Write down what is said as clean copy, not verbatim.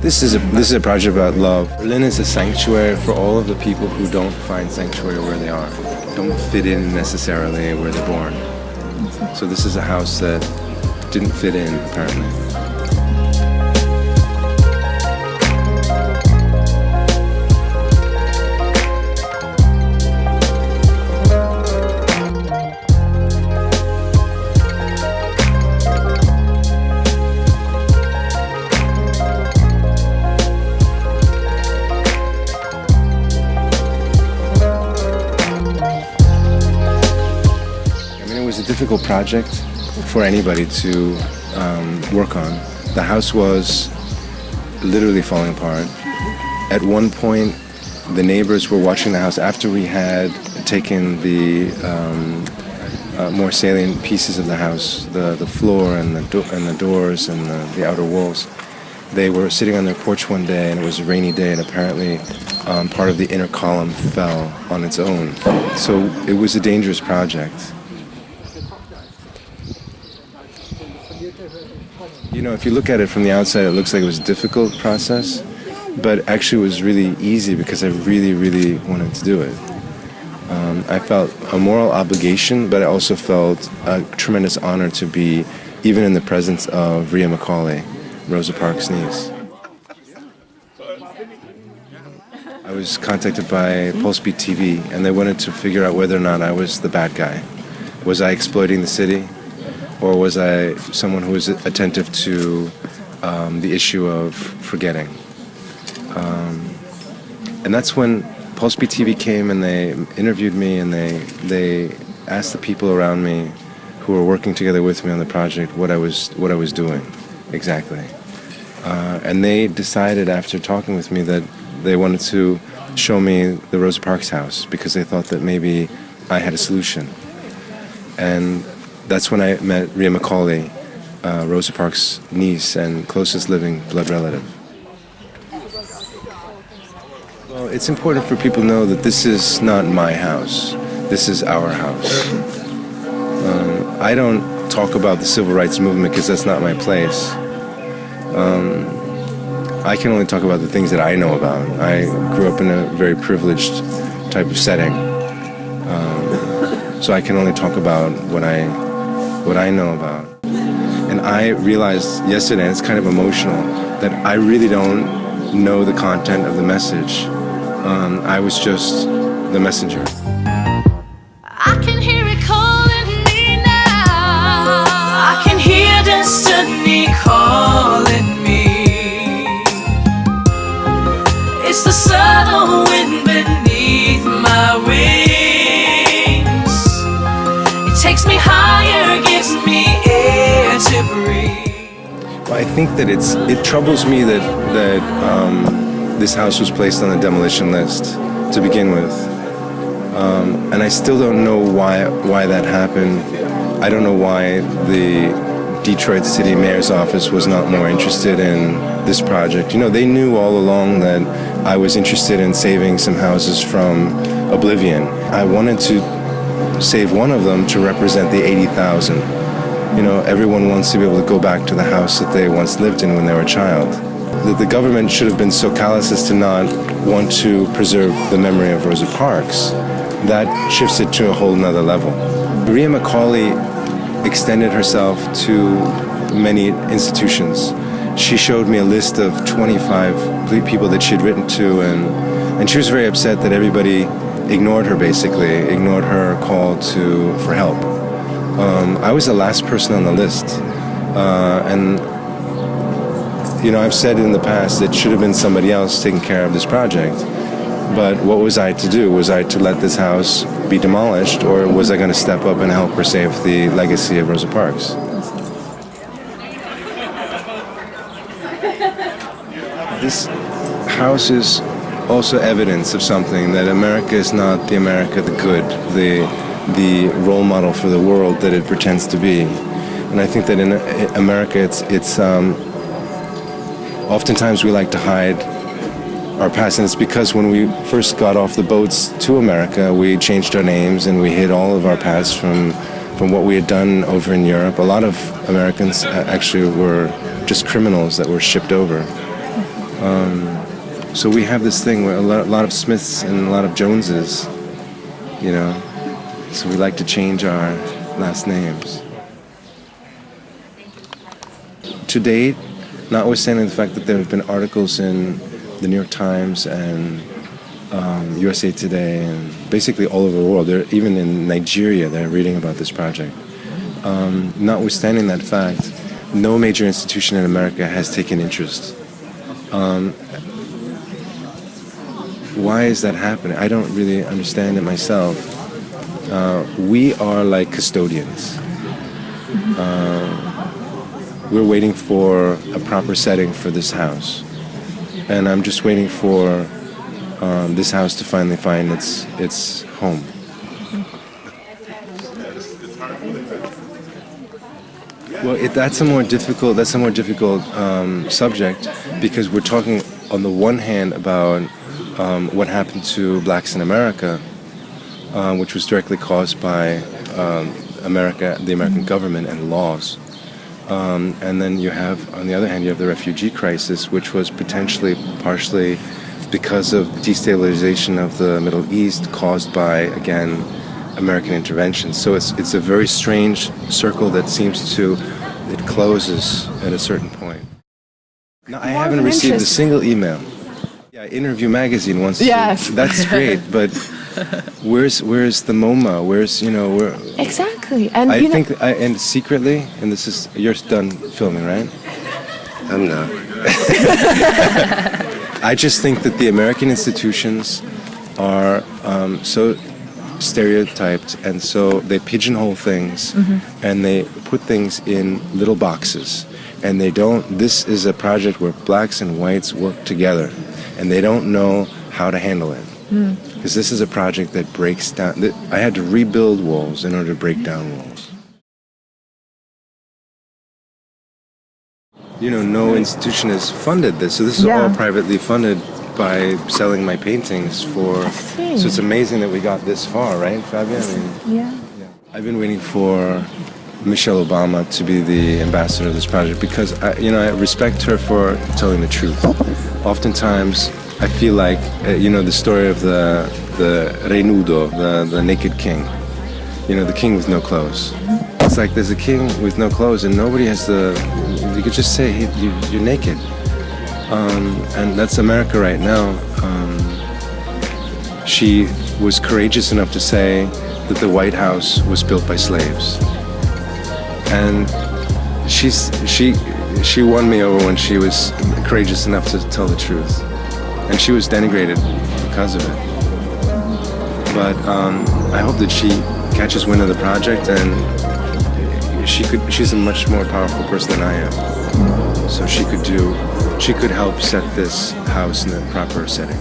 This is a project about love. Berlin is a sanctuary for all of the people who don't find sanctuary where they are, don't fit in necessarily where they're born. So this is a house that didn't fit in, apparently. It was a difficult project for anybody to work on. The house was literally falling apart. At one point, the neighbors were watching the house after we had taken the more salient pieces of the house, the floor and the doors and the outer walls. They were sitting on their porch one day, and it was a rainy day, and apparently part of the inner column fell on its own. So it was a dangerous project. You know, if you look at it from the outside, it looks like it was a difficult process, but actually it was really easy because I really, really wanted to do it. I felt a moral obligation, but I also felt a tremendous honor to be even in the presence of Rhea Macaulay, Rosa Parks' niece. I was contacted by Pulse-Beat TV, and they wanted to figure out whether or not I was the bad guy. Was I exploiting the city? Or was I someone who was attentive to the issue of forgetting? And that's when Pulse-Beat TV came and they interviewed me, and they asked the people around me who were working together with me on the project what I was doing exactly. And they decided after talking with me that they wanted to show me the Rosa Parks house because they thought that maybe I had a solution. And that's when I met Rhea Macaulay, Rosa Parks' niece and closest living blood relative. Well, it's important for people to know that this is not my house. This is our house. I don't talk about the civil rights movement because that's not my place. I can only talk about the things that I know about. I grew up in a very privileged type of setting. So I can only talk about what I know about. And I realized yesterday, and it's kind of emotional, that I really don't know the content of the message. I was just the messenger. I can hear it calling me now. I can hear destiny calling me. It's the subtle wind beneath my wings. It takes me higher, gives me air to breathe. Well, I think that it troubles me that this house was placed on the demolition list to begin with, and I still don't know why that happened. I don't know why the Detroit City Mayor's office was not more interested in this project. You know, they knew all along that I was interested in saving some houses from oblivion. I wanted to save one of them to represent the 80,000. You know, everyone wants to be able to go back to the house that they once lived in when they were a child. That the government should have been so callous as to not want to preserve the memory of Rosa Parks. That shifts it to a whole nother level. Rhea Macaulay extended herself to many institutions. She showed me a list of 25 people that she'd written to, and she was very upset that everybody ignored her, basically, ignored her call for help. I was the last person on the list, and you know, I've said in the past it should have been somebody else taking care of this project. But what was I to do? Was I to let this house be demolished, or was I going to step up and help her save the legacy of Rosa Parks? This house is also evidence of something, that America is not the America the good, the role model for the world that it pretends to be. And I think that in America, it's oftentimes we like to hide our past, and it's because when we first got off the boats to America, we changed our names and we hid all of our past from what we had done over in Europe. A lot of Americans actually were just criminals that were shipped over. So we have this thing where a lot of Smiths and a lot of Joneses, you know. So we like to change our last names. To date, notwithstanding the fact that there have been articles in the New York Times and USA Today and basically all over the world, even in Nigeria, they're reading about this project. Notwithstanding that fact, no major institution in America has taken interest. Why is that happening? I don't really understand it myself. We are like custodians. We're waiting for a proper setting for this house. And I'm just waiting for this house to finally find its home. Well, that's a more difficult subject, because we're talking on the one hand about what happened to blacks in America, which was directly caused by the American government and laws. And then you have, on the other hand, you have the refugee crisis, which was potentially partially because of destabilization of the Middle East caused by, again, American intervention. So it's a very strange circle that seems to, it closes at a certain point. No, I haven't received a single email. Yeah, Interview Magazine wants to. Yes. That's great, but where's the MoMA? Where's, where? Exactly. And I think, and secretly, and this is, you're done filming, right? I'm not. I just think that the American institutions are so stereotyped, and so they pigeonhole things, and they put things in little boxes, and they don't. This is a project where blacks and whites work together, and they don't know how to handle it, because this is a project that breaks down. I had to rebuild walls in order to break down walls. No institution has funded this, so this is all privately funded by selling my paintings for. So it's amazing that we got this far, right, Fabia? Yeah. I've been waiting for Michelle Obama to be the ambassador of this project because I respect her for telling the truth. Oftentimes, I feel like the story of the Rey Nudo, the naked king. The king with no clothes. It's like there's a king with no clothes and nobody has you could just say, hey, you're naked. And that's America right now. She was courageous enough to say that the White House was built by slaves. And she won me over when she was courageous enough to tell the truth. And she was denigrated because of it. But I hope that she catches wind of the project, and she's a much more powerful person than I am. So she could help set this house in a proper setting.